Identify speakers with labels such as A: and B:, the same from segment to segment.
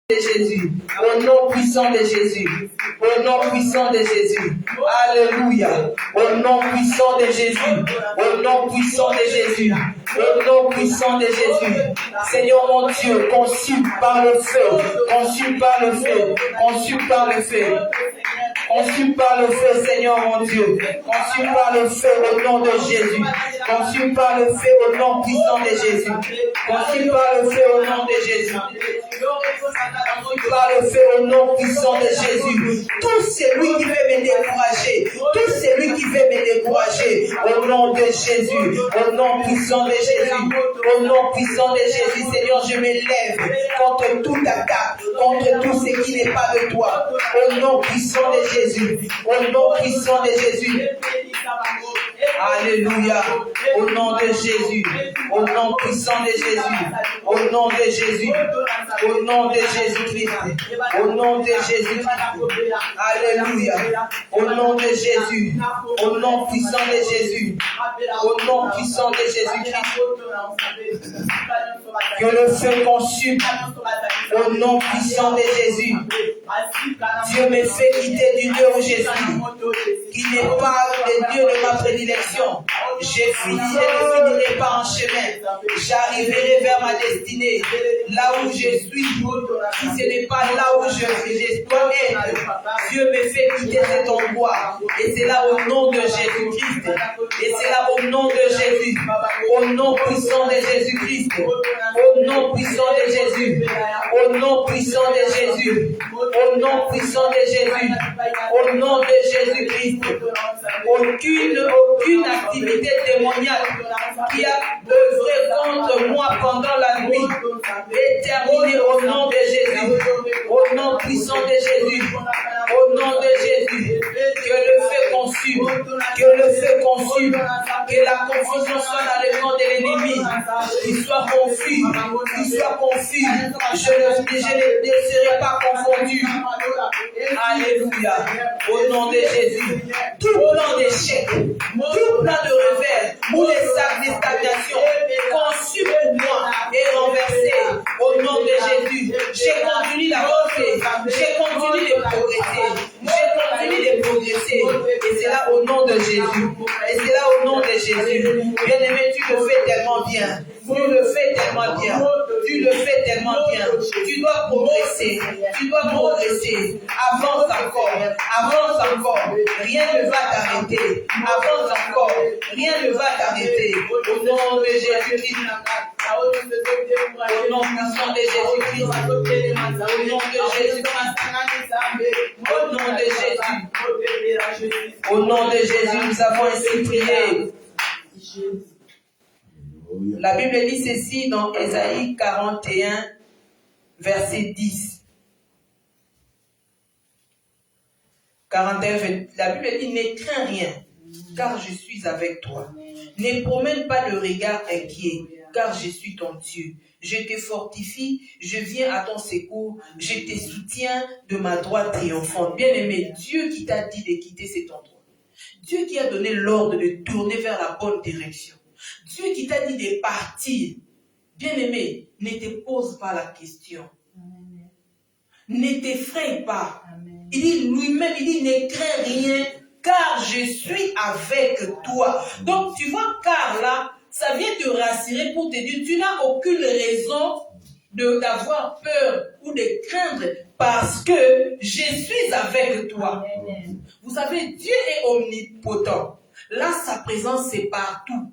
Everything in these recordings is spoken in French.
A: de Jésus, au nom puissant de Jésus, au nom puissant de Jésus, alléluia, au nom puissant de Jésus, au nom puissant de Jésus, au nom puissant de Jésus, Seigneur mon Dieu, consume par le feu, consume par le feu, consume par le feu. Consume par le feu, Seigneur mon Dieu. Consume par le feu au nom de Jésus. Consume par le feu au nom puissant de Jésus. Consume par le feu au nom de Jésus. Consume par le feu au nom puissant de Jésus. Tout celui qui veut me décourager, tout celui qui veut me décourager, au nom de Jésus, au nom puissant de Jésus, au nom puissant de Jésus, Seigneur, je m'élève contre toute attaque, contre tout ce qui n'est pas de toi, au nom puissant de Jésus, au nom puissant de Jésus. Alléluia, au nom de Jésus, au nom puissant de Jésus, au nom de Jésus, au nom de Jésus-Christ, au nom de Jésus-Christ. Alléluia, au nom de Jésus, au nom puissant de Jésus, au nom puissant de Jésus-Christ. Que le feu consume, au nom puissant de Jésus. Dieu me fait quitter du Dieu où je suis, qui n'est pas le Dieu de ma prédilection. Je ne finirai pas en chemin. J'arriverai vers ma destinée, là où je suis. Si ce n'est pas là où je dois être, Dieu me fait quitter cet endroit. Et c'est là au nom de Jésus-Christ. Et c'est là au nom de Jésus. Au nom puissant de Jésus-Christ. Au nom puissant de Jésus. Au nom puissant de Jésus. Au nom puissant de Jésus. Au nom de Jésus-Christ. Aucune activité démoniaque qui a œuvré contre moi pendant la nuit est terminée au nom de Jésus. Au nom puissant de Jésus. Au nom de Jésus. Que le feu consume. Que le feu consume. Que la confusion soit dans le camp de l'ennemi. Qu'il soit confus. Qu'il soit confus. Je ne serai pas confondu. Alléluia. Au nom de Jésus. Tout plan d'échec, tout plan de revers, ou les sacs de stagnation, conçu pour moi et renversé au nom de Jésus. J'ai continué d'avancer, j'ai continué de progresser, j'ai continué de progresser. Et c'est là au nom de Jésus. Et c'est là au nom de Jésus. Bien-aimé, tu le fais tellement bien. Tu le fais tellement bien. Tu le fais tellement bien. Tu dois progresser. Tu dois progresser. Avance encore. Avance encore. Rien ne va t'arrêter. Avance encore. Rien ne va t'arrêter. Au nom de Jésus-Christ. Au nom puissant de Jésus-Christ. Au nom de Jésus-Christ. Au nom de Jésus. Au nom de Jésus, nous avons ainsi prié. La Bible dit ceci dans Ésaïe 41, verset 10. 41, la Bible dit, ne crains rien, car je suis avec toi. Ne promène pas le regard inquiet, car je suis ton Dieu. Je te fortifie, je viens à ton secours, je te soutiens de ma droite triomphante. Bien-aimé, Dieu qui t'a dit de quitter cet endroit. Dieu qui a donné l'ordre de tourner vers la bonne direction. Dieu qui t'a dit de partir. Bien-aimé, ne te pose pas la question. Amen. Ne t'effraie pas. Amen. Il dit lui-même, il dit ne crains rien, car je suis avec toi. Donc tu vois, car là, ça vient te rassurer pour te dire, tu n'as aucune raison d'avoir peur ou de craindre parce que je suis avec toi. Amen. Vous savez, Dieu est omnipotent. Là, sa présence, c'est partout.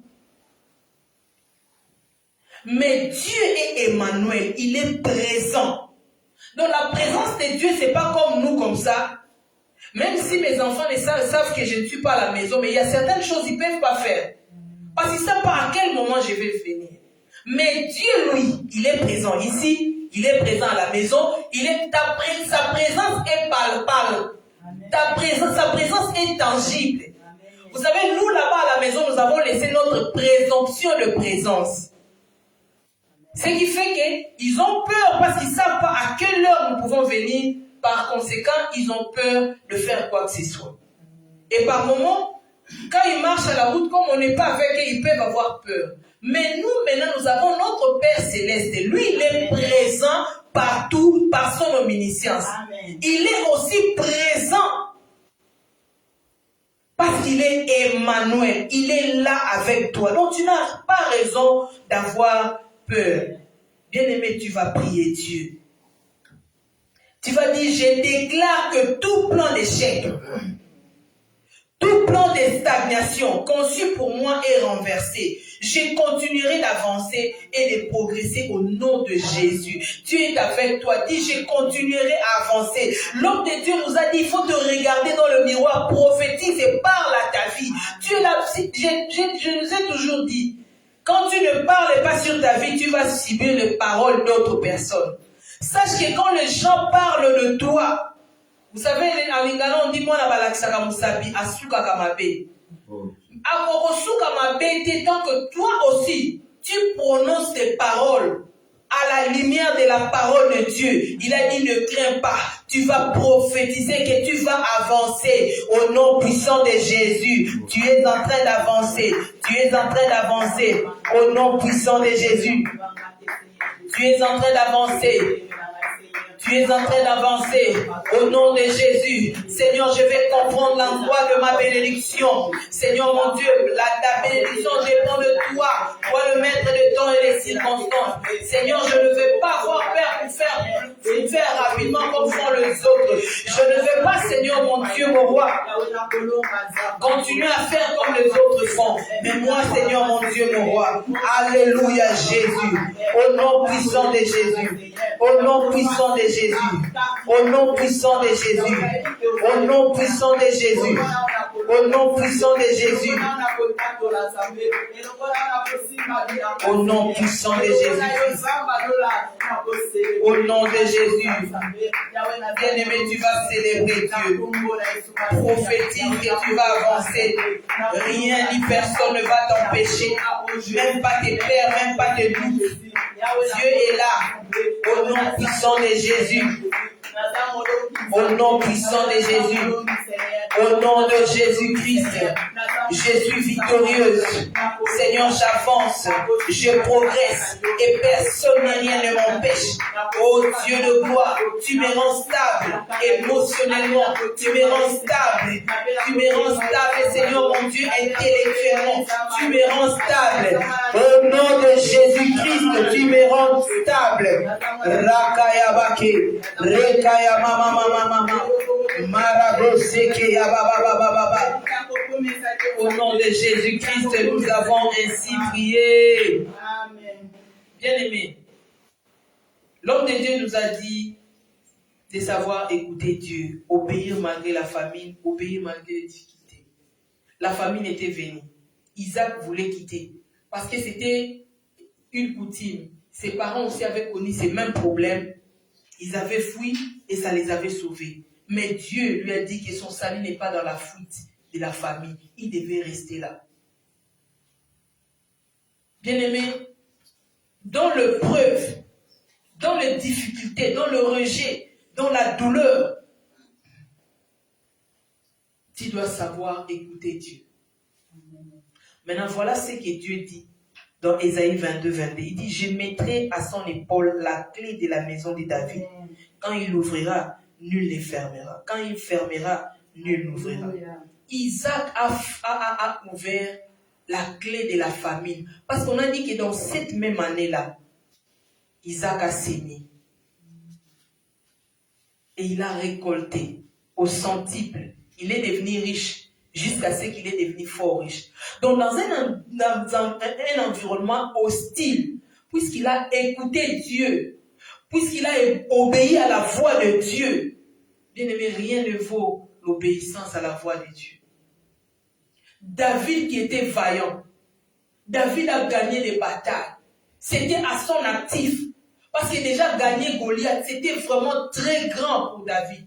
A: Mais Dieu est Emmanuel, il est présent. Donc la présence de Dieu, c'est pas comme nous, comme ça. Même si mes enfants savent que je ne suis pas à la maison, mais il y a certaines choses qu'ils ne peuvent pas faire. Parce qu'ils ne savent pas à quel moment je vais venir. Mais Dieu, lui, il est présent ici, il est présent à la maison, sa présence est palpable. Sa présence est tangible. Vous savez, nous là-bas à la maison, nous avons laissé notre présomption de présence. Ce qui fait qu'ils ont peur parce qu'ils ne savent pas à quelle heure nous pouvons venir. Par conséquent, ils ont peur de faire quoi que ce soit. Et par moments, quand ils marchent à la route, comme on n'est pas avec eux, ils peuvent avoir peur. Mais nous, maintenant, nous avons notre Père Céleste. Lui, il est présent partout par son omniscience.
B: Amen.
A: Il est aussi présent parce qu'il est Emmanuel. Il est là avec toi. Donc tu n'as pas raison d'avoir peur. Bien-aimé, tu vas prier Dieu. Tu vas dire, je déclare que tout plan d'échec, tout plan de stagnation conçu pour moi est renversé. Je continuerai d'avancer et de progresser au nom de Jésus. Dieu est avec toi. Dis, je continuerai à avancer. L'homme de Dieu nous a dit, il faut te regarder dans le miroir, prophétise et parle à ta vie. Tu es là. Je nous ai toujours dit, quand tu ne parles pas sur ta vie, tu vas subir les paroles d'autres personnes. Sache que quand les gens parlent de toi, vous savez, en lingala, on dit, moi, la balakisaka musabi, asuka kamabe. Akokosuka mabe, tant que toi aussi, tu prononces tes paroles à la lumière de la parole de Dieu. Il a dit, ne crains pas. Tu vas prophétiser que tu vas avancer au nom puissant de Jésus. Tu es en train d'avancer. Tu es en train d'avancer au nom puissant de Jésus. Tu es en train d'avancer. Tu es en train d'avancer au nom de Jésus. Seigneur, je vais comprendre l'endroit de ma bénédiction. Seigneur mon Dieu, ta bénédiction dépend de toi. Toi le maître de temps et des circonstances. Seigneur, je ne veux pas avoir peur pour faire rapidement comme font les autres. Je ne veux pas, Seigneur mon Dieu, mon roi, continuer à faire comme les autres font. Mais moi, Seigneur mon Dieu, mon roi, alléluia Jésus. Au nom puissant de Jésus. Au nom puissant de Jésus. Au nom puissant de Jésus. Au nom puissant de Jésus. Au nom puissant de Jésus. Au nom puissant de Jésus. Au nom de Jésus. Bien-aimé, tu vas célébrer Dieu. Prophétise que tu vas avancer. Rien ni personne ne va t'empêcher. Même pas tes pères, même pas tes doutes. Dieu est là. Au nom puissant de Jésus. Au nom puissant de Jésus. Au nom de Jésus-Christ. Je suis victorieuse. Seigneur, j'avance. Je progresse. Et personne ni rien ne m'empêche. Oh Dieu de gloire, tu me rends stable émotionnellement. Tu me rends stable. Tu me rends stable, Seigneur mon Dieu, intellectuellement. Tu me rends stable. Au nom de Jésus-Christ, tu me rends stable. Rakaya bake. Rekaya mama mama mama. Maraboseke ya baba baba baba. Au nom de Jésus-Christ, nous avons ainsi prié.
B: Amen.
A: Bien-aimés, l'homme de Dieu nous a dit de savoir écouter Dieu, obéir malgré la famine, obéir malgré les difficultés. La famine était venue. Isaac voulait quitter parce que c'était une coutume. Ses parents aussi avaient connu ces mêmes problèmes. Ils avaient fui et ça les avait sauvés. Mais Dieu lui a dit que son salut n'est pas dans la fuite de la famille. Il devait rester là. Bien-aimés, dans l'épreuve, dans les difficultés, dans le rejet, dans la douleur, tu dois savoir écouter Dieu. Maintenant, voilà ce que Dieu dit dans Ésaïe 22, 22. Il dit, je mettrai à son épaule la clé de la maison de David. Quand il l'ouvrira, nul ne fermera. Quand il fermera, nul n'ouvrira. Isaac a ouvert la clé de la famine. Parce qu'on a dit que dans cette même année-là, Isaac a sémé. Et il a récolté au centuple. Il est devenu riche jusqu'à ce qu'il est devenu fort riche. Donc dans un environnement hostile, puisqu'il a écouté Dieu, puisqu'il a obéi à la voix de Dieu, bien aimé, rien ne vaut l'obéissance à la voix de Dieu. David qui était vaillant, David a gagné des batailles. C'était à son actif. Parce que déjà gagner Goliath, c'était vraiment très grand pour David.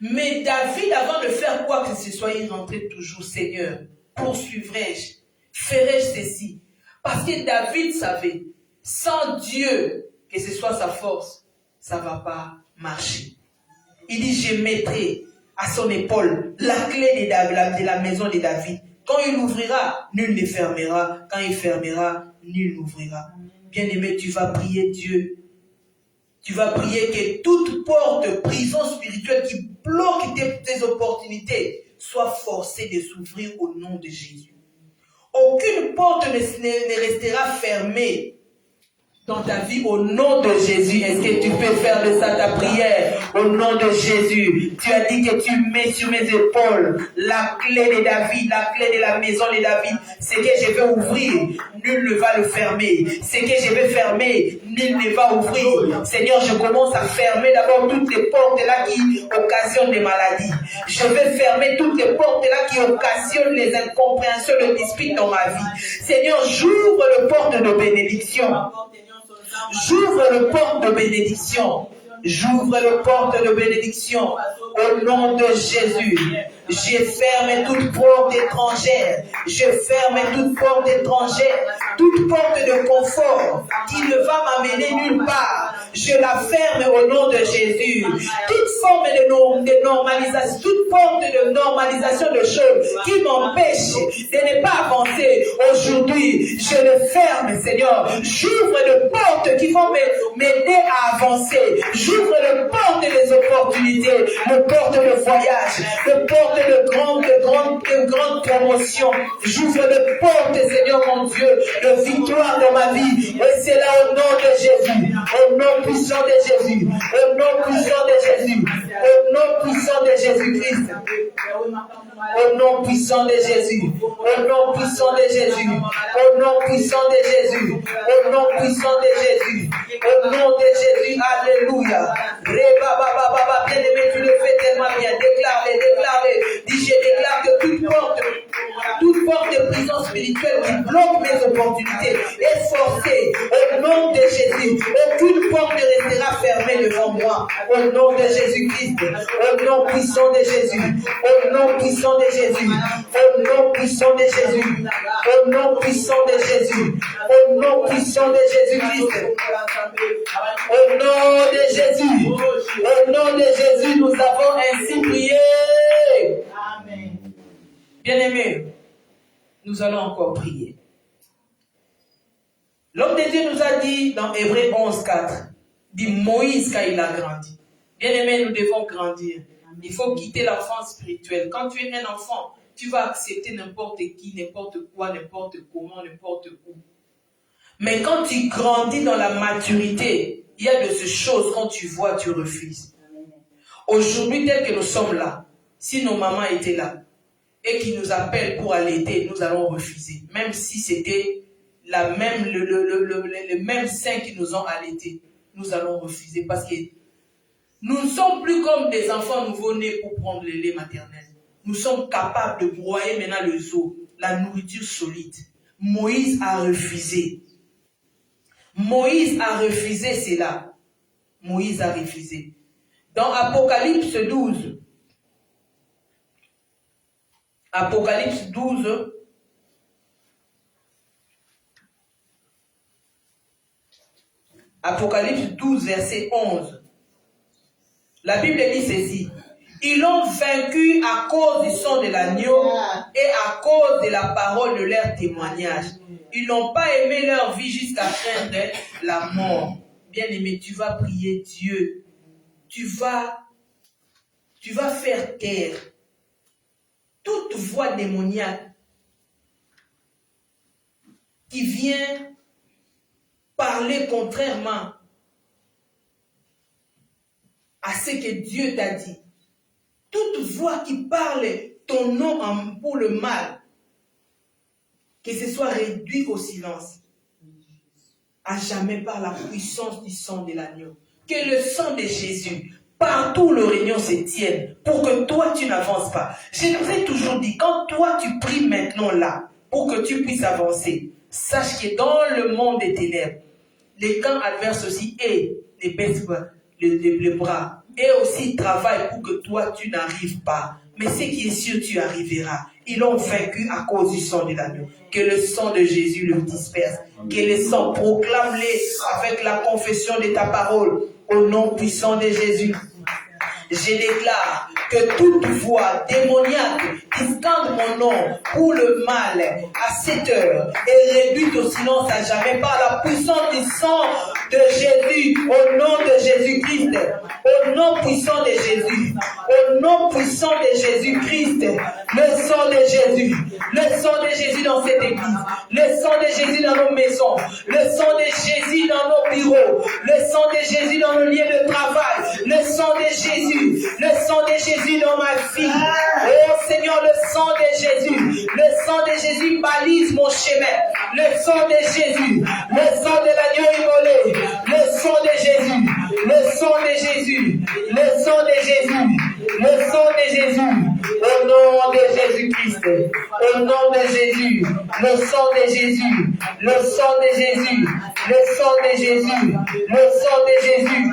A: Mais David, avant de faire quoi que ce soit, il rentrait toujours, Seigneur, poursuivrai-je, ferai-je ceci. Parce que David savait, sans Dieu, que ce soit sa force, ça ne va pas marcher. Il dit, je mettrai à son épaule la clé de la maison de David. Quand il ouvrira, nul ne fermera. Quand il fermera, nul n'ouvrira. Bien-aimé, tu vas prier Dieu Tu vas prier que toute porte de prison spirituelle qui bloque tes opportunités soit forcée de s'ouvrir au nom de Jésus. Aucune porte ne restera fermée dans ta vie au nom de Jésus. Est-ce que tu peux faire de ça ta prière au nom de Jésus? Tu as dit que tu mets sur mes épaules la clé de David, la clé de la maison de David. Ce que je vais ouvrir, nul ne va le fermer. Ce que je vais fermer, nul ne va ouvrir. Seigneur, je commence à fermer d'abord toutes les portes là qui occasionnent des maladies. Je vais fermer toutes les portes là qui occasionnent les incompréhensions, les disputes dans ma vie. Seigneur, j'ouvre les portes de bénédiction. J'ouvre le porte de bénédiction. J'ouvre le porte de bénédiction au nom de Jésus. Je ferme toute porte étrangère. Je ferme toute porte étrangère. Toute porte de confort qui ne va m'amener nulle part. Je la ferme au nom de Jésus. Toute forme de normalisation, toute porte de normalisation de choses qui m'empêche de ne pas avancer. Aujourd'hui, je le ferme, Seigneur. J'ouvre les portes qui vont m'aider à avancer. J'ouvre les portes des opportunités, les portes de voyage, les portes de grandes promotions. J'ouvre les portes, Seigneur mon Dieu, de victoire dans ma vie. Et c'est là au nom de Jésus, au nom puissant de Jésus, au nom puissant de Jésus, au nom puissant de Jésus-Christ. Au nom puissant de Jésus, au nom puissant de Jésus, au nom puissant de Jésus, au nom puissant de Jésus, au nom de Jésus, alléluia. Bien-aimé, tu le fais tellement bien. Déclare-le. Dis, je déclare que toute porte de prison spirituelle qui bloque mes opportunités est forcée au nom de Jésus. Aucune porte ne restera fermée devant moi. Au nom de Jésus-Christ, au nom puissant de Jésus, au nom puissant de Jésus, au nom puissant de Jésus, au nom puissant de Jésus, au nom puissant de Jésus-Christ, au nom de Jésus, au nom de Jésus, nous avons ainsi prié. Amen. Bien-aimés, nous allons encore prier. L'homme de Dieu nous a dit dans Hébreux 11:4, dit Moïse quand il a grandi. Bien-aimés, nous devons grandir. Il faut quitter l'enfance spirituelle. Quand tu es un enfant, tu vas accepter n'importe qui, n'importe quoi, n'importe comment, n'importe où. Mais quand tu grandis dans la maturité, il y a de ces choses, quand tu vois, tu refuses. Aujourd'hui, tel que nous sommes là, si nos mamans étaient là et qui nous appellent pour allaiter, nous allons refuser. Même si c'était le même sein qui nous ont allaités, nous allons refuser parce que nous ne sommes plus comme des enfants nouveau-nés pour prendre le lait maternel. Nous sommes capables de broyer maintenant le zoo, la nourriture solide. Moïse a refusé. Moïse a refusé cela. Moïse a refusé. Dans Apocalypse 12, Apocalypse 12, Apocalypse 12, verset 11. La Bible dit ceci. Ils l'ont vaincu à cause du sang de l'agneau et à cause de la parole de leur témoignage. Ils n'ont pas aimé leur vie jusqu'à craindre la mort. Bien-aimé, tu vas prier Dieu. Tu vas faire taire toute voix démoniaque qui vient parler contrairement à ce que Dieu t'a dit. Toute voix qui parle ton nom pour le mal, que ce soit réduit au silence, à jamais par la puissance du sang de l'agneau. Que le sang de Jésus, partout le réunion se tienne, pour que toi tu n'avances pas. Je nous ai toujours dit, quand toi tu pries maintenant là, pour que tu puisses avancer, sache que dans le monde des ténèbres, les camps adverses aussi, et les baissent les bras, et aussi travaillent pour que toi tu n'arrives pas. Mais ce qui est sûr, tu arriveras. Ils l'ont vaincu à cause du sang de l'agneau. Que le sang de Jésus le disperse. Que le sang, proclame-les avec la confession de ta parole. Au nom puissant de Jésus. Je déclare que toute voix démoniaque qui scande mon nom pour le mal à cette heure est réduite au silence à jamais par la puissance du sang de Jésus, au nom de Jésus-Christ, au nom puissant de Jésus, au nom puissant de Jésus-Christ, le sang de Jésus, le sang de Jésus dans cette église, le sang de Jésus dans nos maisons, le sang de Jésus dans nos bureaux, le sang de Jésus dans nos lieux de travail, le sang de Jésus, le sang de Jésus dans ma vie. Oh Seigneur, le sang de Jésus, le sang de Jésus balise mon chemin, le sang de Jésus, le sang de l'agneau immolé, le sang de Jésus, le sang de Jésus, le sang de Jésus, le sang de Jésus, au nom de Jésus-Christ, au nom de Jésus, le sang de Jésus, le sang de Jésus, le sang de Jésus, le sang de Jésus.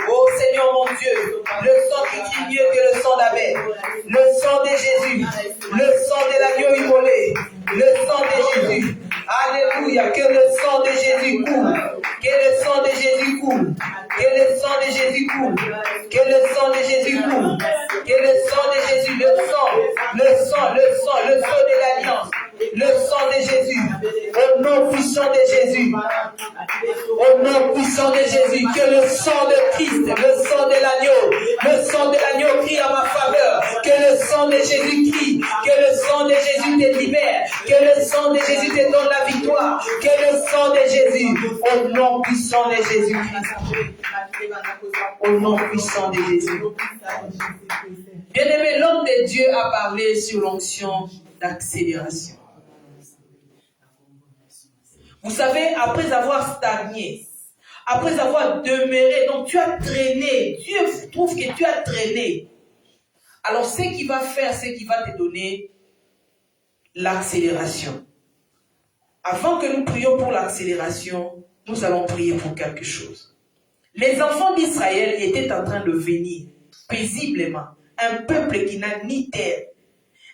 A: Oh Seigneur mon Dieu, le sang qui crie mieux que le sang d'Abel, le sang de Jésus, le sang de l'agneau immolé, le sang de Jésus. Alléluia, que le sang de Jésus coule, que le sang de Jésus coule, que le sang de Jésus coule, que le sang de Jésus coule, que le sang de Jésus, le sang de l'alliance, le sang de Jésus, au nom puissant de Jésus, au nom puissant de Jésus, que le sang de Christ, le sang de l'agneau crie à ma faveur, que le sang de Jésus crie, que le sang de Jésus te libère, que le sang de Jésus te donne la victoire, que le sang de Jésus, au nom puissant de Jésus-Christ, au nom puissant de Jésus. Bien-aimé, l'homme de Dieu a parlé sur l'onction d'accélération. Vous savez, après avoir stagné, après avoir demeuré, donc tu as traîné, Dieu trouve que tu as traîné. Alors ce qu'il va faire, c'est qu'il va te donner l'accélération. Avant que nous prions pour l'accélération, nous allons prier pour quelque chose. Les enfants d'Israël étaient en train de venir paisiblement. Un peuple qui n'a ni terre,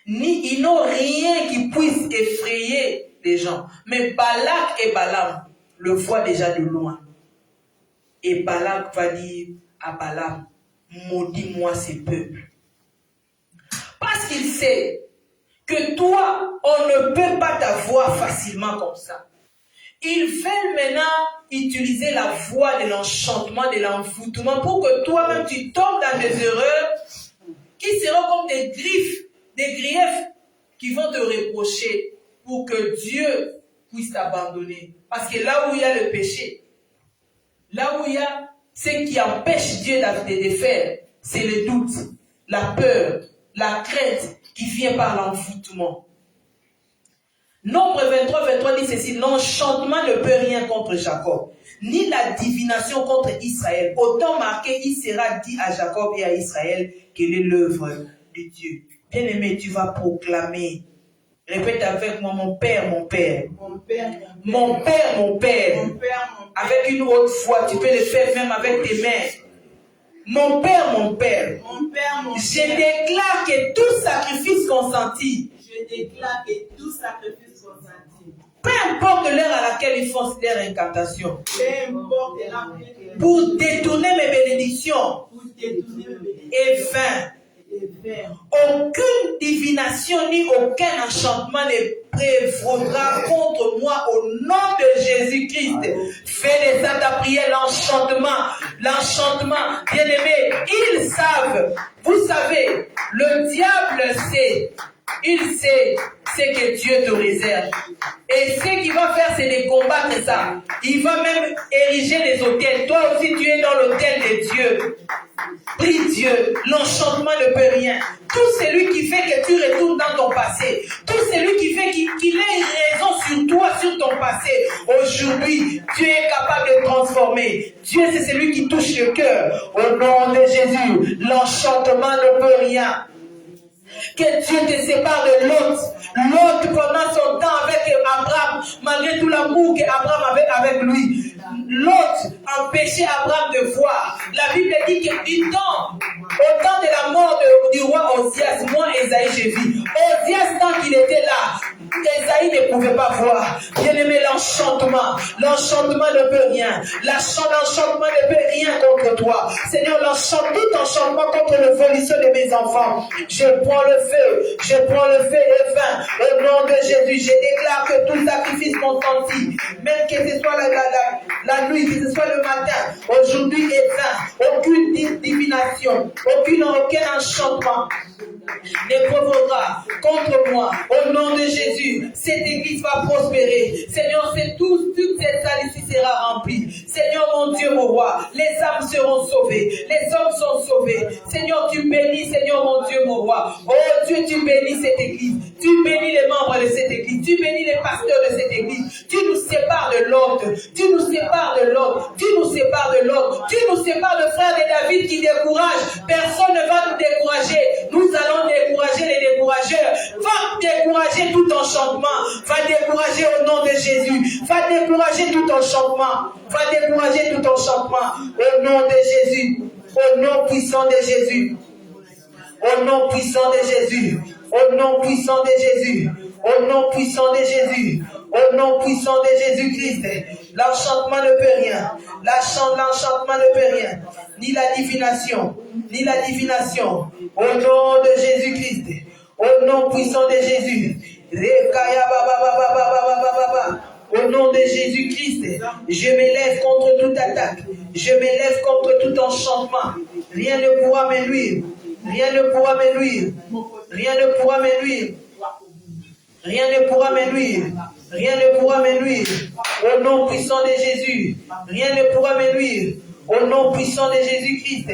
A: ni ils n'ont rien qui puisse effrayer les gens. Mais Balak et Balaam le voient déjà de loin. Et Balak va dire à Balaam, maudis-moi ces peuples. Parce qu'il sait que toi, on ne peut pas t'avoir facilement comme ça. Ils veulent maintenant utiliser la voie de l'enchantement, de l'envoûtement, pour que toi-même tu tombes dans des erreurs qui seront comme des griffes, des griefs qui vont te reprocher pour que Dieu puisse t'abandonner. Parce que là où il y a le péché, là où il y a ce qui empêche Dieu de faire, c'est le doute, la peur, la crainte qui vient par l'envoûtement. Nombre 23 dit ceci, l'enchantement ne peut rien contre Jacob, ni la divination contre Israël. Autant marqué, il sera dit à Jacob et à Israël quelle est l'œuvre de Dieu. Bien-aimé, tu vas proclamer. Répète avec moi, mon Père, mon Père. Mon Père, mon Père. Mon Père, mon Père. Avec une haute voix, tu peux le faire même avec tes mains. Mon Père, mon Père. Mon Père, mon Père. Je déclare que tout sacrifice consenti. Je déclare que tout sacrifice consenti. Peu importe l'heure à laquelle ils font leur incantation. Peu importe l'heure. Pour détourner mes bénédictions. Et vain. Aucune divination ni aucun enchantement ne prévaudra contre moi au nom de Jésus-Christ. Fais de ça ta prière, l'enchantement, bien-aimé, ils savent, vous savez, le diable sait, il sait ce que Dieu te réserve. Et ce qu'il va faire, c'est de combattre ça. Il va même ériger des autels. Toi aussi, tu es dans l'autel de Dieu. Prie Dieu, l'enchantement ne peut rien. Tout celui qui fait que tu retournes dans ton passé, tout celui qui fait qu'il ait une raison sur toi, sur ton passé, aujourd'hui, Dieu est capable de transformer. Dieu, c'est celui qui touche le cœur. Au nom de Jésus, l'enchantement ne peut rien. Que Dieu te sépare de Lot. Lot, pendant son temps avec Abraham, malgré tout l'amour qu'Abraham avait avec lui, Lot empêchait Abraham de voir. La Bible dit que du temps, au temps de la mort du roi Osias, moi Esaïe j'ai vu, Osias, tant qu'il était là, Esaïe ne pouvait pas voir. Bien-aimé, l'enchantement ne peut rien. L'enchantement ne peut rien contre toi. Seigneur, tout enchantement contre le volition de mes enfants. Je prends le feu et fin. Au nom de Jésus, je déclare que tout sacrifice consenti, même que ce soit la nuit, que ce soit le matin, aujourd'hui est fin. Aucune divination, aucun enchantement ne provoquera contre moi. Au nom de Jésus, cette église va prospérer. Seigneur, toute cette salle ici sera remplie. Seigneur, mon Dieu, mon roi, les âmes seront sauvées. Les hommes sont sauvés. Seigneur, tu bénis, Seigneur, mon Dieu, mon roi. Oh Dieu, tu bénis cette église. Tu bénis les membres de cette église. Tu bénis les pasteurs de cette église. Tu nous sépares de l'autre. Tu nous sépares de l'autre. Tu nous sépares de l'autre. Tu nous sépares de frère de David qui décourage. Personne ne va nous décourager. Nous allons décourager les décourageurs. Va décourager tout enchantement. Va décourager au nom de Jésus. Va décourager tout enchantement. Va décourager tout enchantement. Au nom de Jésus. Au nom puissant de Jésus. Au nom puissant de Jésus. Au nom puissant de Jésus. Au nom puissant de Jésus. Au nom puissant de Jésus-Christ. L'enchantement ne peut rien. L'enchantement ne peut rien. Ni la divination. Ni la divination. Au nom de Jésus-Christ. Au nom puissant de Jésus. Au nom de Jésus-Christ, je m'élève contre toute attaque. Je m'élève contre tout enchantement. Rien ne pourra me nuire. Rien ne pourra me nuire. Rien ne pourra me nuire. Rien ne pourra me nuire. Rien ne pourra me nuire. Au nom puissant de Jésus, rien ne pourra me nuire. Au nom puissant de Jésus-Christ,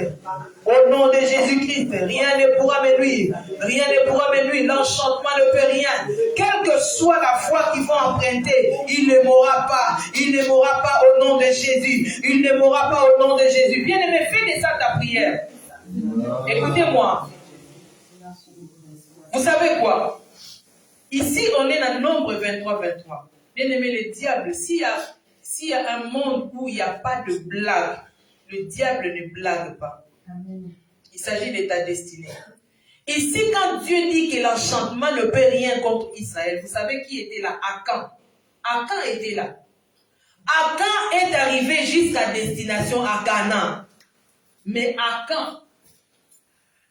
A: au nom de Jésus-Christ, rien ne pourra me nuire. Rien ne pourra me nuire. L'enchantement ne peut rien. Quelle que soit la foi qu'ils vont emprunter, il ne mourra pas. Il ne mourra pas au nom de Jésus. Il ne mourra pas au nom de Jésus. Bien-aimé, fais de ça ta prière. Écoutez-moi. Vous savez quoi? Ici, on est dans Nombre 23-23. Bien-aimé, le diable, s'il y a un monde où il n'y a pas de blague, le diable ne blague pas. Il s'agit de ta destinée. Ici, quand Dieu dit que l'enchantement ne peut rien contre Israël, vous savez qui était là? Akan. Akan était là. Akan est arrivé jusqu'à destination à Canaan. Mais Akan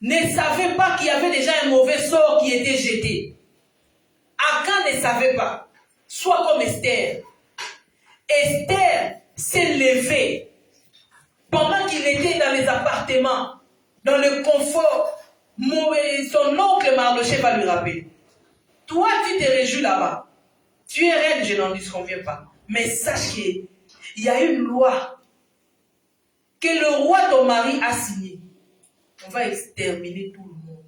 A: ne savait pas qu'il y avait déjà un mauvais sort qui était jeté. Akan ne savait pas. Soit comme Esther. Esther s'est levée pendant qu'il était dans les appartements, dans le confort. Son oncle Mardochée va lui rappeler. Toi, tu te réjouis là-bas. Tu es reine, je n'en disconviens pas. Mais sache qu'il y a une loi que le roi ton mari a signée. On va exterminer tout le monde.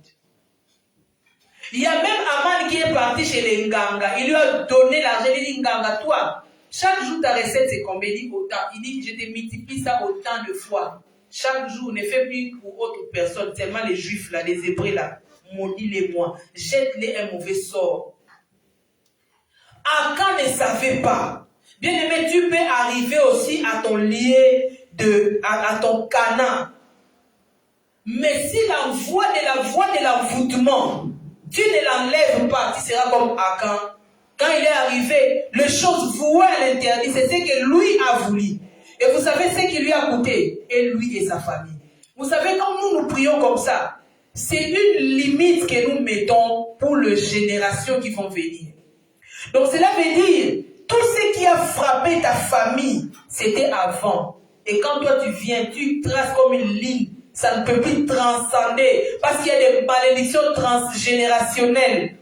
A: Il y a même Aman qui est parti chez les Nganga. Il lui a donné l'argent. Il dit, Nganga, toi, chaque jour ta recette c'est combien? Il dit autant. Il dit, je te multiplie ça autant de fois. Chaque jour, ne fais plus pour autre personne. Seulement les juifs là, les hébreux là, maudis-les-moi. Jette-les un mauvais sort. Akan ne savait pas. Bien aimé, tu peux arriver aussi à ton lieu à ton Canaan. Mais si la voie de l'envoûtement, tu ne l'enlèves pas, tu seras comme Akan. Quand il est arrivé, les choses vouées à l'interdit, c'est ce que lui a voulu. Et vous savez ce qui lui a coûté? Et lui et sa famille. Vous savez, quand nous prions comme ça, c'est une limite que nous mettons pour les générations qui vont venir. Donc cela veut dire, tout ce qui a frappé ta famille, c'était avant. Et quand toi tu viens, tu traces comme une ligne. Ça ne peut plus transcender parce qu'il y a des malédictions transgénérationnelles.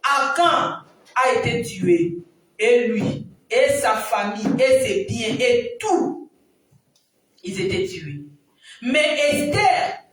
A: Akan a été tué. Et lui, et sa famille, et ses biens, et tout, ils étaient tués. Mais Esther,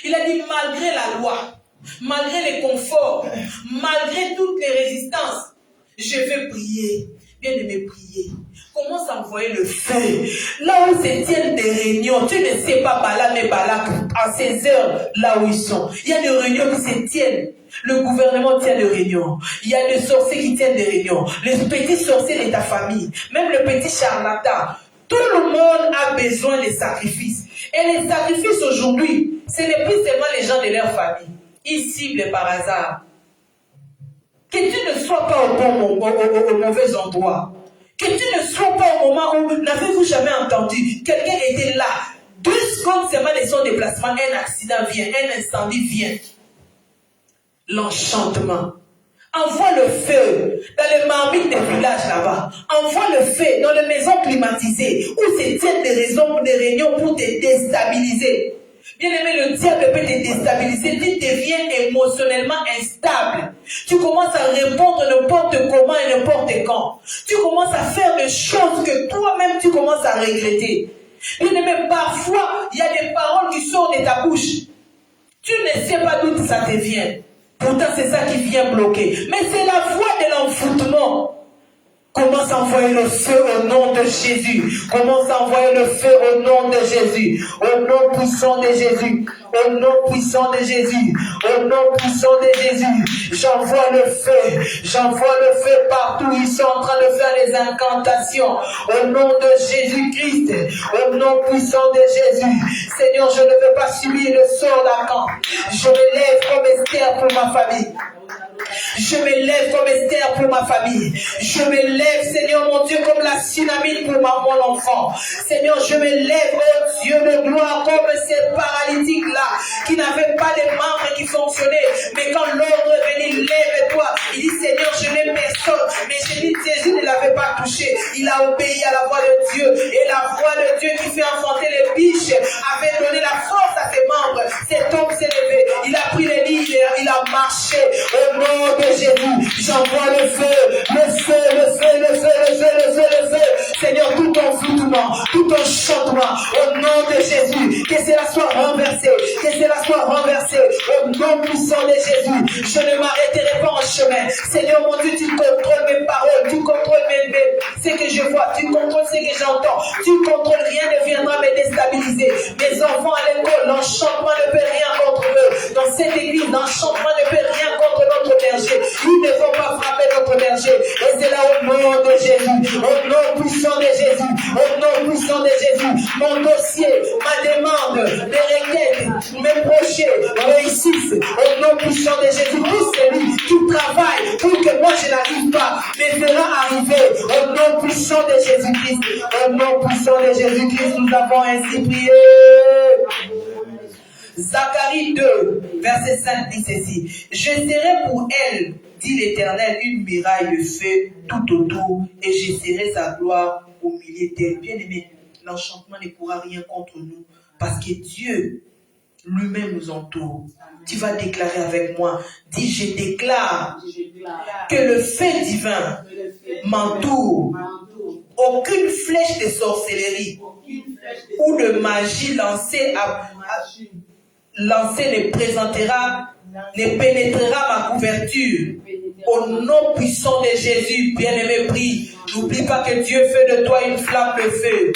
A: il a dit malgré la loi, malgré les conforts, malgré toutes les résistances, je vais prier. Bien aimé, prier. Commence à envoyer le feu. Là où se tiennent des réunions, tu ne sais pas Bala, mais Balak, à ces heures, là où ils sont. Il y a des réunions qui se tiennent. Le gouvernement tient des réunions. Il y a des sorciers qui tiennent des réunions. Les petits sorciers de ta famille, même le petit charlatan. Tout le monde a besoin de sacrifices. Et les sacrifices aujourd'hui, ce n'est plus seulement les gens de leur famille. Ils ciblent par hasard. Que tu ne sois pas au mauvais endroit. Que tu ne sois pas au moment où n'avez-vous jamais entendu, quelqu'un était là, 2 secondes seulement de son déplacement, un accident vient, un incendie vient. L'enchantement. Envoie le feu dans les marmites des villages là-bas. Envoie le feu dans les maisons climatisées où se tiennent des réunions pour te déstabiliser. Bien-aimé, le diable peut te déstabiliser. Tu deviens émotionnellement instable. Tu commences à répondre n'importe comment et n'importe quand. Tu commences à faire des choses que toi-même tu commences à regretter. Bien-aimé, parfois, il y a des paroles qui sortent de ta bouche. Tu ne sais pas d'où ça te vient. Pourtant, c'est ça qui vient bloquer. Mais c'est la voie de l'envoûtement. Commence à envoyer le feu au nom de Jésus. Commence à envoyer le feu au nom de Jésus. Au nom puissant de Jésus. Au nom puissant de Jésus. Au nom puissant de Jésus. J'envoie le feu. J'envoie le feu partout. Ils sont en train de faire les incantations. Au nom de Jésus-Christ. Au nom puissant de Jésus. Seigneur, je ne veux pas subir le sort d'Akan. Je me lève comme Esther pour ma famille. Je me lève comme Esther pour ma famille. Je me lève, Seigneur mon Dieu, comme la Sunamite pour mon enfant. Seigneur, je me lève, oh Dieu de gloire, comme ces paralytiques-là, qui n'avaient pas de membres qui fonctionnaient. Mais quand l'ordre est venu, lève-toi. Il dit, Seigneur, je n'ai personne. Mais Jésus ne l'avait pas touché. Il a obéi à la voix de Dieu. Et la voix de Dieu qui fait enfanter les biches avait donné la force à ses membres. Cet homme s'est levé. Il a pris les lits, il a marché. Au nom de Jésus, j'envoie le feu, le feu, le feu, le feu, le feu, le feu, le feu. Seigneur, tout envoûtement, tout enchantement, au nom de Jésus, que cela soit renversé, que cela soit renversé, au nom puissant de Jésus. Je ne m'arrêterai pas en chemin. Seigneur, mon Dieu, tu contrôles mes paroles, tu contrôles ce que je vois, tu contrôles ce que j'entends, tu contrôles, rien ne viendra me déstabiliser. Mes enfants à l'école, l'enchantement ne peut rien contre eux. Dans cette église, l'enchantement ne peut rien contre notre berger. Ils ne vont pas frapper notre berger. Et c'est là au nom de Jésus, au nom puissant de Jésus, au nom puissant de Jésus. Mon dossier, ma demande, mes requêtes, mes projets réussissent au nom puissant de Jésus. Tout celui qui travaille pour que moi je n'arrive pas, me fera arriver au nom puissant de Jésus-Christ. Au nom puissant de Jésus-Christ, nous avons ainsi prié. Zacharie 2, verset 5 dit ceci. Je serai pour elle, dit l'Éternel, une muraille de feu tout autour, et je serai sa gloire au milieu d'elle. Bien aimé, l'enchantement ne pourra rien contre nous, parce que Dieu lui-même nous entoure. Tu vas déclarer avec moi. Dis, je déclare que le feu divin m'entoure. Aucune flèche de sorcellerie ou de magie lancée ne présentera, ne pénétrera ma couverture. Au nom puissant de Jésus, bien-aimé, prie. N'oublie pas que Dieu fait de toi une flamme de feu.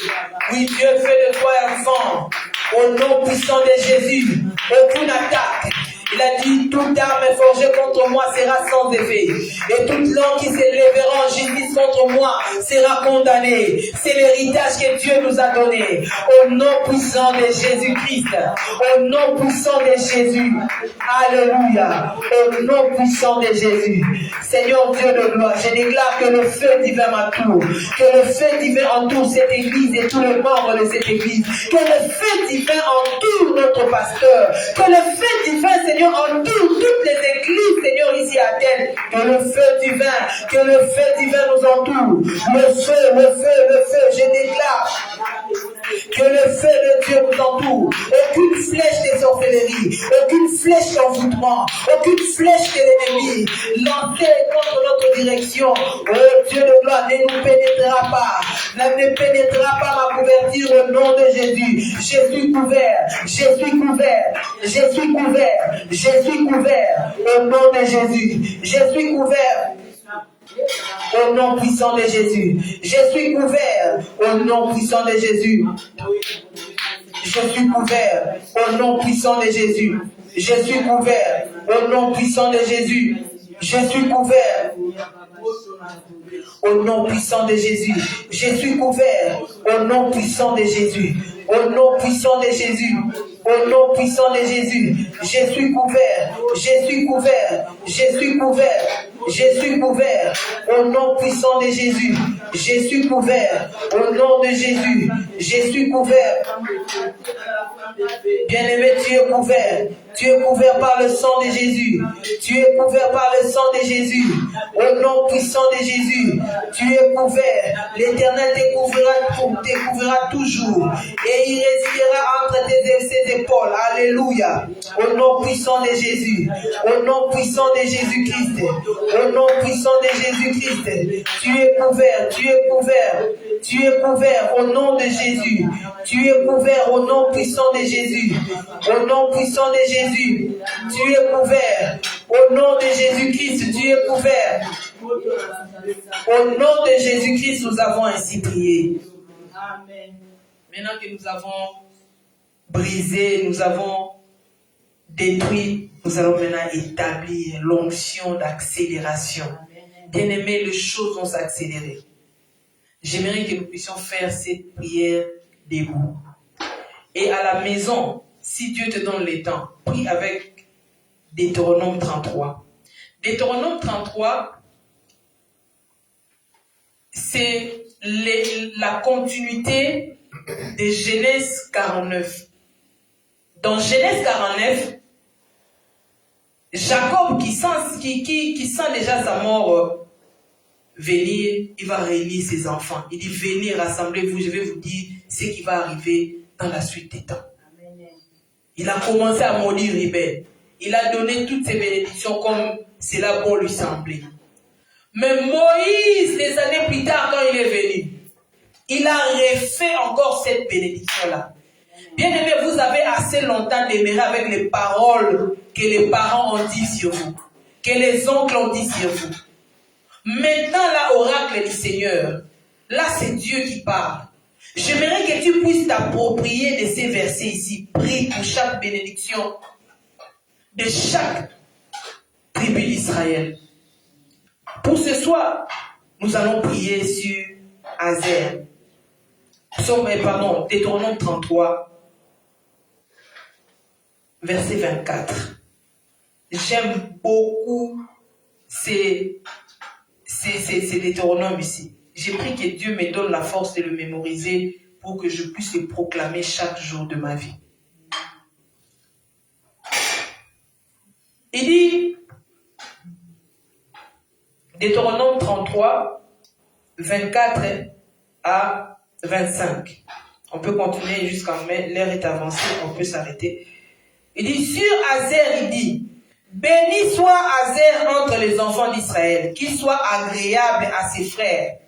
A: Oui, Dieu fait de toi un vent. Au nom puissant de Jésus, aucune attaque. Il a dit, toute arme forgée contre moi sera sans effet. Et toute langue qui s'élèvera en justice contre moi sera condamnée. C'est l'héritage que Dieu nous a donné. Au nom puissant de Jésus-Christ. Au nom puissant de Jésus. Alléluia. Au nom puissant de Jésus. Seigneur Dieu de gloire, je déclare que le feu divin m'entoure. Que le feu divin entoure cette église et tous les membres de cette église. Que le feu divin entoure notre pasteur. Que le feu divin, Seigneur, entoure toutes les églises, Seigneur, ici à Athènes. Que le feu divin nous entoure. Le feu, je déclare que le feu de Dieu nous entoure. Aucune flèche de sorcellerie, aucune flèche d'envoûtement, aucune flèche de l'ennemi lancée contre notre direction. Oh Dieu de gloire, ne nous pénétrera pas. Ne pénétrera pas ma couverture au nom de Jésus. Je suis couvert, je suis couvert, je suis couvert, je suis couvert au nom de Jésus. Je suis couvert. Au nom puissant de Jésus. Je suis couvert. Au nom puissant de Jésus. Je suis couvert. Au nom puissant de Jésus. Je suis couvert. Au nom puissant de Jésus. Je suis couvert. Au nom puissant de Jésus. Je suis couvert. Au nom puissant de Jésus. Au nom puissant de Jésus. Au nom puissant de Jésus, je suis couvert, je suis couvert, je suis couvert, je suis couvert. Au nom puissant de Jésus, je suis couvert. Au nom de Jésus, je suis couvert. Bien-aimé, tu es couvert. Tu es couvert par le sang de Jésus. Tu es couvert par le sang de Jésus. Au nom puissant de Jésus, tu es couvert. L'Éternel t'écouvrira toujours. Et il résidera entre ses épaules. Alléluia. Au nom puissant de Jésus. Au nom puissant de Jésus-Christ. Au nom puissant de Jésus-Christ. Tu es couvert. Tu es couvert. Tu es couvert au nom de Jésus. Tu es couvert au nom puissant de Jésus. Au nom puissant de Jésus. Tu es couvert. Au nom de Jésus-Christ, tu es couvert. Au nom de Jésus-Christ, nous avons ainsi prié. Amen. Maintenant que nous avons brisé, nous avons détruit, nous allons maintenant établir l'onction d'accélération. Bien-aimés, les choses vont s'accélérer. J'aimerais que nous puissions faire cette prière debout. Et à la maison, si Dieu te donne le temps, prie avec Deutéronome 33. Deutéronome 33, c'est la continuité de Genèse 49. Dans Genèse 49, Jacob qui sent déjà sa mort venir, il va réunir ses enfants. Il dit, venez, rassemblez-vous, je vais vous dire ce qui va arriver dans la suite des temps. Amen. Il a commencé à maudire Rebelle. Il a donné toutes ses bénédictions comme cela bon lui semblait. Mais Moïse, des années plus tard, quand il est venu, il a refait encore cette bénédiction-là. Bien-aimé, vous avez assez longtemps demeuré avec les paroles que les parents ont dit sur vous, que les oncles ont dit sur vous. Maintenant, là, oracle du Seigneur, là, c'est Dieu qui parle. J'aimerais que tu puisses t'approprier de ces versets ici. Prie pour chaque bénédiction de chaque tribu d'Israël. Pour ce soir, nous allons prier sur Azer. Deutéronome 33, verset 24. J'aime beaucoup ces Deutéronome ici. J'ai pris que Dieu me donne la force de le mémoriser pour que je puisse le proclamer chaque jour de ma vie. Il dit, Deutéronome 33, 24 à 25. On peut continuer jusqu'à l'heure est avancée, on peut s'arrêter. Il dit, sur Azer, il dit, béni soit Azer entre les enfants d'Israël, qu'il soit agréable à ses frères,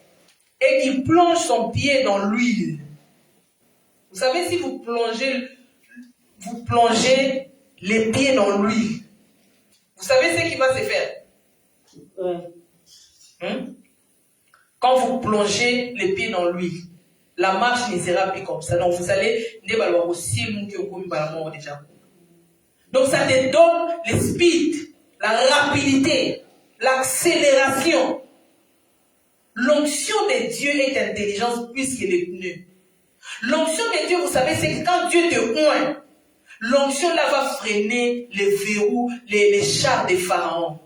A: et qu'il plonge son pied dans l'huile. Vous savez, si vous plongez les pieds dans l'huile, vous savez ce qui va se faire? Quand vous plongez les pieds dans l'huile, la marche ne sera plus comme ça. Donc vous allez aussi déjà. Donc ça te donne le speed, la rapidité, l'accélération. L'onction de Dieu est intelligence plus que les pneus. L'onction de Dieu, vous savez, c'est que quand Dieu te oint, l'onction là va freiner les verrous, les chars des pharaons.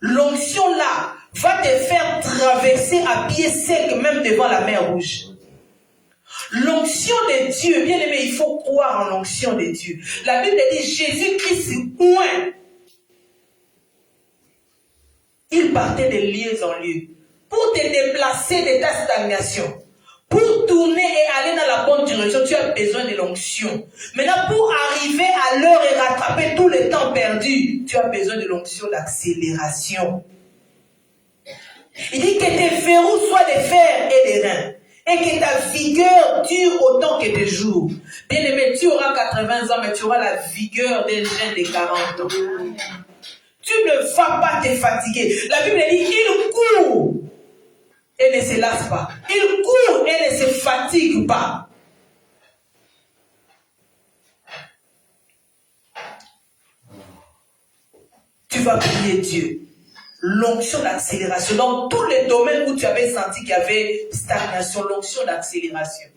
A: L'onction là va te faire traverser à pied sec même devant la mer Rouge. L'onction de Dieu, bien aimé, il faut croire en l'onction de Dieu. La Bible dit Jésus-Christ oint. Il partait de lieu en lieu pour te déplacer de ta stagnation. Pour tourner et aller dans la bonne direction, tu as besoin de l'onction. Maintenant, pour arriver à l'heure et rattraper tout le temps perdu, tu as besoin de l'onction d'accélération. Il dit que tes verrous soient de fer et de reins, et que ta vigueur dure autant que tes jours. Bien aimé, tu auras 80 ans, mais tu auras la vigueur d'un jeune de 40 ans. Tu ne vas pas te fatiguer. La Bible dit, il court et ne se lasse pas. Il court et ne se fatigue pas. Tu vas prier Dieu. L'onction d'accélération. Dans tous les domaines où tu avais senti qu'il y avait stagnation, l'onction d'accélération.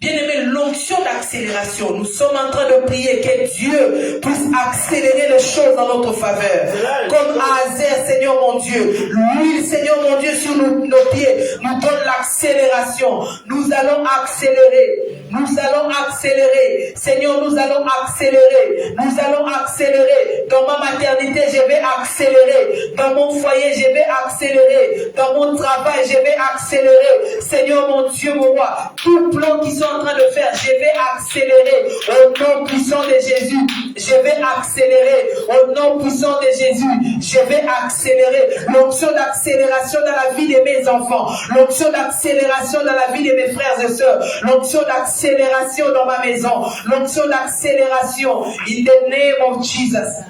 A: Bien-aimé, l'onction d'accélération. Nous sommes en train de prier que Dieu puisse accélérer les choses en notre faveur. Comme Azer, Seigneur mon Dieu. L'huile, Seigneur mon Dieu, sur nos pieds nous donne l'accélération. Nous allons accélérer. Nous allons accélérer. Seigneur, nous allons accélérer. Nous allons accélérer. Dans ma maternité, je vais accélérer. Dans mon foyer, je vais accélérer. Dans mon travail, je vais accélérer. Seigneur mon Dieu, mon roi, tout plan qu'ils sont en train de faire, je vais accélérer. Au nom puissant de Jésus, je vais accélérer. Au nom puissant de Jésus, je vais accélérer. L'onction d'accélération dans la vie de mes enfants. L'onction d'accélération dans la vie de mes frères et sœurs. L'onction d'accélération dans ma maison. L'onction d'accélération. In the name of Jesus.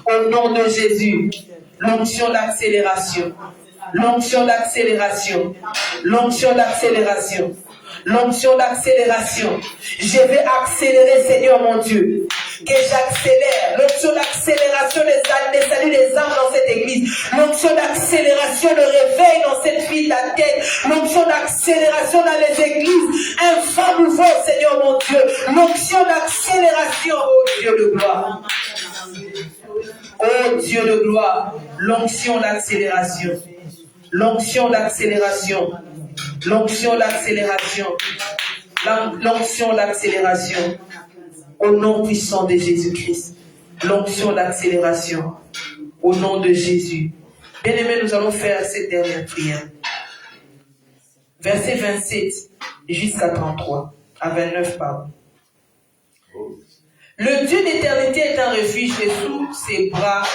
A: Au nom de Jésus. L'onction d'accélération. L'onction d'accélération. L'onction d'accélération. L'onction d'accélération. Je vais accélérer, Seigneur mon Dieu. Que j'accélère. L'onction d'accélération des saluts des âmes dans cette église. L'onction d'accélération de réveil dans cette ville d'Athènes. L'onction d'accélération dans les églises. Un vent nouveau, Seigneur mon Dieu. L'onction d'accélération, oh Dieu de gloire. Oh Dieu de gloire. L'onction d'accélération. L'onction d'accélération. L'onction d'accélération. L'onction d'accélération. Au nom puissant de Jésus-Christ. L'onction d'accélération. Au nom de Jésus. Bien-aimés, nous allons faire cette dernière prière. Verset 27 jusqu'à 33. À 29, pardon. Le Dieu d'éternité est un refuge et sous ses bras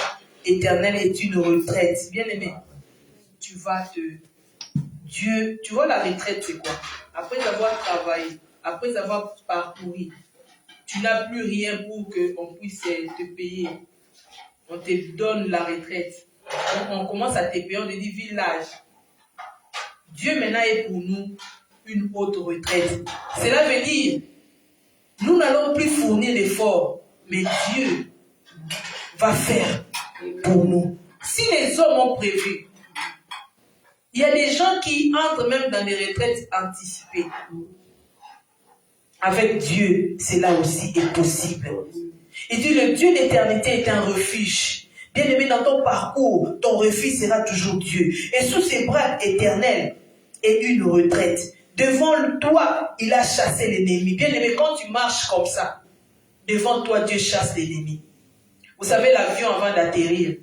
A: éternels est une retraite. Bien-aimé, tu vois la retraite, c'est quoi? Après avoir travaillé, après avoir parcouru, tu n'as plus rien pour qu'on puisse te payer. On te donne la retraite. On commence à te payer, on te dit village. Dieu maintenant est pour nous une haute retraite. Cela veut dire, nous n'allons plus fournir d'efforts, mais Dieu va faire pour nous. Si les hommes ont prévu, il y a des gens qui entrent même dans des retraites anticipées. Avec Dieu, cela aussi est possible. Il dit, le Dieu d'éternité est un refuge. Bien-aimé, dans ton parcours, ton refuge sera toujours Dieu. Et sous ses bras éternels est une retraite. Devant toi, il a chassé l'ennemi. Bien-aimé, quand tu marches comme ça, devant toi, Dieu chasse l'ennemi. Vous savez, l'avion, avant d'atterrir,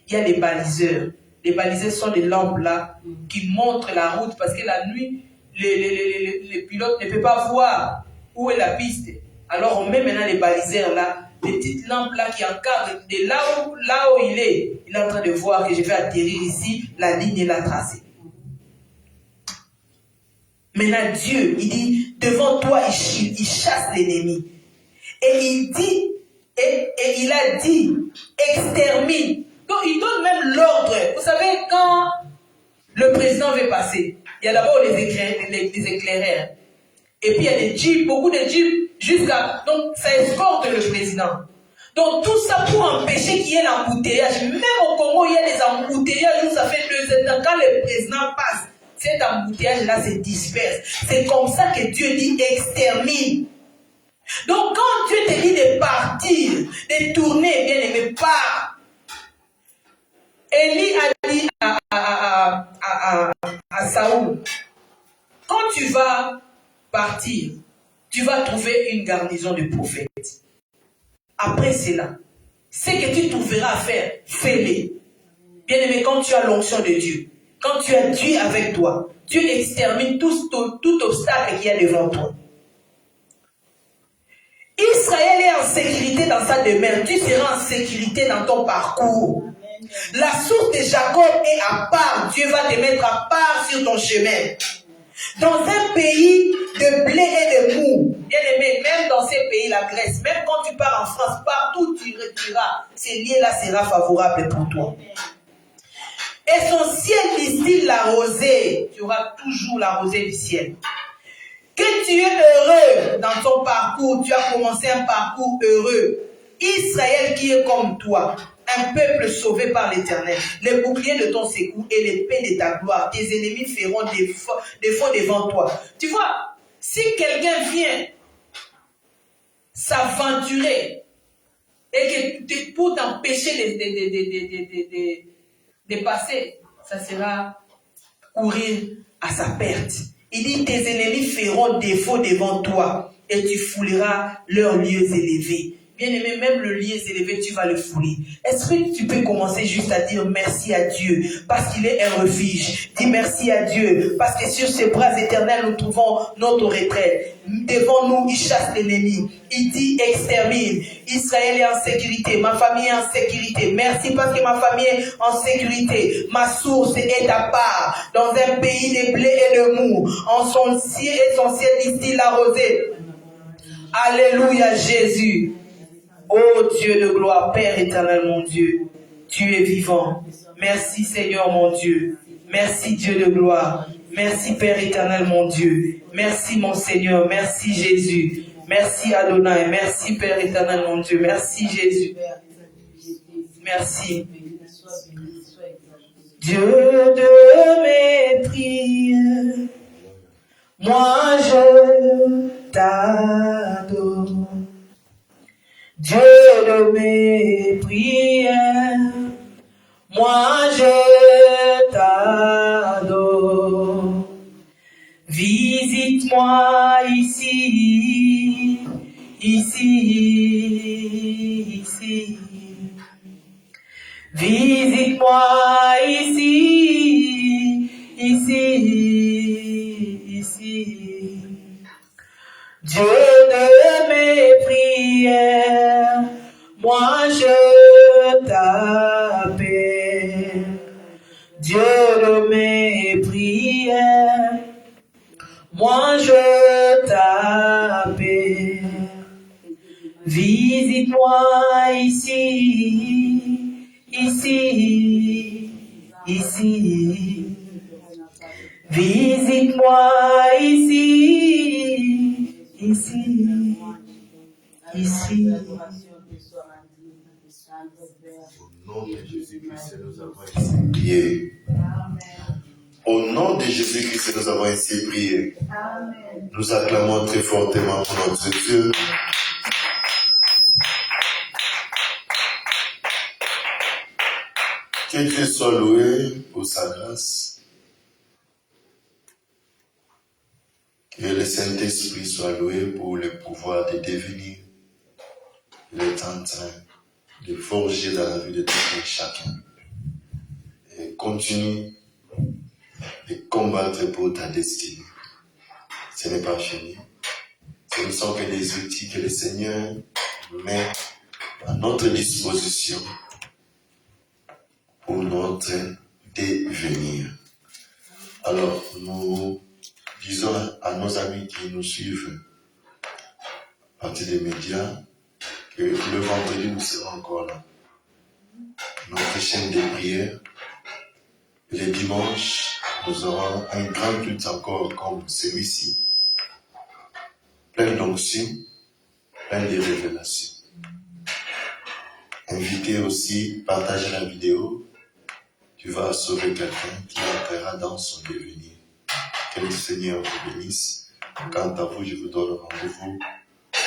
A: il y a des baliseurs. Les baliseurs sont des lampes là qui montrent la route parce que la nuit, les pilotes ne peuvent pas voir où est la piste. Alors on met maintenant les baliseurs là, des petites lampes là qui encadrent. Et là où il est en train de voir que je vais atterrir ici, la ligne est là tracée. Maintenant Dieu, il dit, devant toi, il chasse l'ennemi. Et il dit, et il a dit, extermine. Donc il donne même l'ordre. Vous savez, quand le président veut passer, il y a d'abord les éclaireurs. Et puis il y a des jeeps, beaucoup de jeeps, donc ça escorte le président. Donc tout ça pour empêcher qu'il y ait l'embouteillage. Même au Congo, il y a des embouteillages où ça fait 2 ans. Quand le président passe, cet embouteillage-là se disperse. C'est comme ça que Dieu dit extermine. Donc quand Dieu te dit de partir, de tourner, bien aimé, pars. Élie a dit à Saoul, quand tu vas partir, tu vas trouver une garnison de prophètes. Après cela, ce que tu trouveras à faire, fais-le. Bien aimé, quand tu as l'onction de Dieu, quand tu as Dieu avec toi, Dieu extermine tout obstacle qu'il y a devant toi. Israël est en sécurité dans sa demeure. Tu seras en sécurité dans ton parcours. La source de Jacob est à part. Dieu va te mettre à part sur ton chemin. Dans un pays de blé et de mou, bien aimé, même dans ces pays, la Grèce, même quand tu pars en France, partout tu retireras, ces lieux-là sera favorable pour toi. Et son ciel distille la rosée. Tu auras toujours la rosée du ciel. Que tu es heureux dans ton parcours, tu as commencé un parcours heureux. Israël qui est comme toi, un peuple sauvé par l'Éternel, les boucliers de ton secours et l'épée de ta gloire, tes ennemis feront des faux devant toi. Tu vois, Si quelqu'un vient s'aventurer et que pour t'empêcher de passer, ça sera courir à sa perte. Il dit, tes ennemis feront défaut devant toi et tu fouleras leurs lieux élevés. Bien aimé, même le lieu élevé, tu vas le fouler. Est-ce que tu peux commencer juste à dire merci à Dieu parce qu'il est un refuge? Dis merci à Dieu parce que sur ses bras éternels, nous trouvons notre retraite. Devant nous, il chasse l'ennemi. Il dit extermine. Israël est en sécurité. Ma famille est en sécurité. Merci parce que ma famille est en sécurité. Ma source est à part. Dans un pays de blé et de mou. En son ciel et son ciel distille la rosée. Alléluia Jésus. Oh Dieu de gloire, Père éternel mon Dieu, tu es vivant. Merci Seigneur mon Dieu. Merci Dieu de gloire. Merci Père éternel mon Dieu. Merci mon Seigneur. Merci Jésus. Merci Adonai. Merci Père éternel mon Dieu. Merci Jésus. Merci. Dieu de mes prières, moi je t'adore. Dieu de mes prières, moi je t'adore. Visite-moi ici, ici, ici. Visite-moi ici, ici, ici. Dieu de mes prières, moi je t'appelle. Dieu de mes prières, moi je t'appelle. Visite-moi ici, ici, ici. Visite-moi ici, ici, ici.
B: Au nom de Jésus-Christ, nous avons ainsi prié. Au nom de Jésus-Christ, nous avons ainsi prié. Nous acclamons très fortement pour notre Dieu. Que Dieu soit loué pour sa grâce. Que le Saint-Esprit soit loué pour le pouvoir de devenir. Il est en train de forger dans la vie de tout un chacun. Et continue de combattre pour ta destinée. Ce n'est pas fini. Ce ne sont que des outils que le Seigneur met à notre disposition pour notre devenir. Alors, nous disons à nos amis qui nous suivent à partir des médias que le vendredi, nous serons encore là. Notre chaîne de prière. Les dimanches, nous aurons un grand culte encore comme celui-ci. Plein d'onction, plein de révélations. Invitez aussi, partagez la vidéo. Tu vas sauver quelqu'un qui entrera dans son devenir. Que le Seigneur vous bénisse. Quant à vous, je vous donne rendez-vous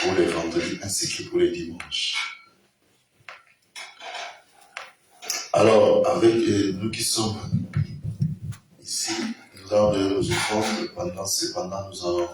B: pour les vendredis ainsi que pour les dimanches. Alors, avec nous qui sommes ici, nous allons nous offrir pendant nous allons